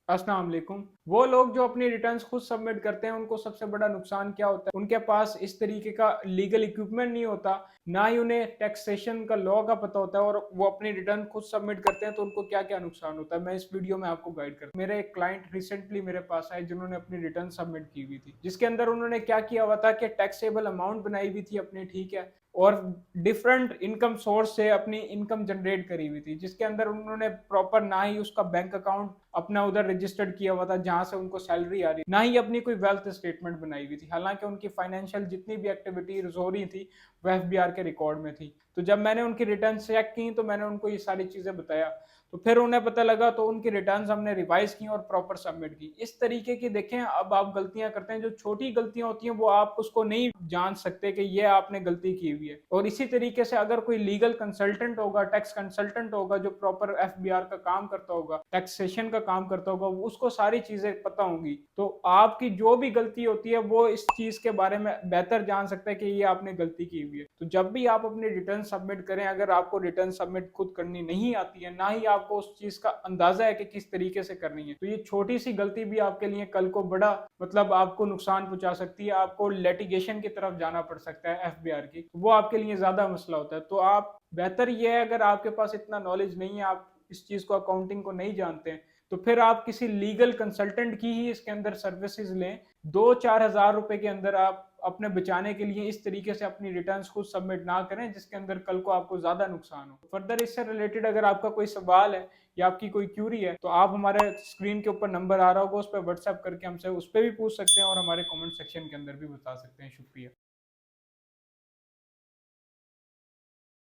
अस्सलाम वालेकुम। वो लोग जो अपनी रिटर्न्स खुद सबमिट करते हैं, उनको सबसे बड़ा नुकसान क्या होता है? उनके पास इस तरीके का लीगल इक्विपमेंट नहीं होता, ना ही उन्हें टैक्सेशन का लॉ का पता होता है और वो अपनी रिटर्न खुद सबमिट करते हैं, तो उनको क्या-क्या नुकसान होता है, मैं इस वीडियो में आपको गाइड करता हूँ। मेरे एक क्लाइंट रिसेंटली मेरे पास आए, जिन्होंने अपनी रिटर्न सबमिट की हुई थी, जिसके अंदर उन्होंने क्या किया हुआ था कि टैक्सेबल अमाउंट बनाई हुई थी अपनी, ठीक है? और डिफरेंट इनकम सोर्स से अपनी इनकम जनरेट करी हुई थी, जिसके अंदर उन्होंने प्रॉपर ना ही उसका बैंक अकाउंट अपना उधर रजिस्टर्ड किया हुआ था जहां से उनको सैलरी आ रही, ना ही अपनी कोई वेल्थ स्टेटमेंट बनाई हुई थी। हालांकि उनकी फाइनेंशियल जितनी भी एक्टिविटीज हो रही थी वो एफबीआर के रिकॉर्ड में थी। तो जब मैंने उनकी रिटर्न चेक की तो मैंने उनको ये सारी चीजें बताया, तो फिर उन्हें पता लगा, तो उनकी रिटर्न्स हमने रिवाइज की और प्रॉपर सबमिट की। इस तरीके की देखें, अब आप गलतियां करते हैं, जो छोटी गलतियां होती हैं वो आप उसको नहीं जान सकते कि ये आपने गलती की हुई है। और इसी तरीके से अगर कोई लीगल कंसल्टेंट होगा, टैक्स कंसल्टेंट होगा, जो प्रॉपर एफबीआर का काम करता होगा, टैक्सेशन का काम करता होगा, उसको सारी चीजें पता होंगी, तो आपकी जो भी गलती होती है वो इस चीज के बारे में बेहतर जान सकता है कि ये आपने गलती की हुई है। तो जब भी आप अपनी रिटर्न सबमिट करें, अगर आपको रिटर्न सबमिट खुद करनी नहीं आती है, ना ही आपको उस चीज का अंदाजा है कि किस तरीके से करनी है, तो ये छोटी सी गलती भी आपके लिए कल को बड़ा मतलब आपको नुकसान पहुंचा सकती है। आपको लिटिगेशन की तरफ जाना पड़ सकता है एफबीआर की, वो आपके लिए ज्यादा मसला होता है। तो आप बेहतर ये है, अगर आपके पास इतना नॉलेज नहीं है, आप इस चीज को अकाउंटिंग को नहीं जानते हैं, तो फिर आप किसी लीगल कंसल्टेंट की ही इसके अंदर सर्विसेज लें। 2-4 हज़ार रुपए के अंदर आप अपने बचाने के लिए इस तरीके से अपनी रिटर्न्स खुद सबमिट ना करें, जिसके अंदर कल को आपको ज्यादा नुकसान हो। फर्दर इससे रिलेटेड अगर आपका कोई सवाल है या आपकी कोई क्यूरी है, तो आप हमारे स्क्रीन के ऊपर नंबर आ रहा होगा, उस पर व्हाट्सएप करके हमसे उस पर भी पूछ सकते हैं और हमारे कमेंट सेक्शन के अंदर भी बता सकते हैं। शुक्रिया।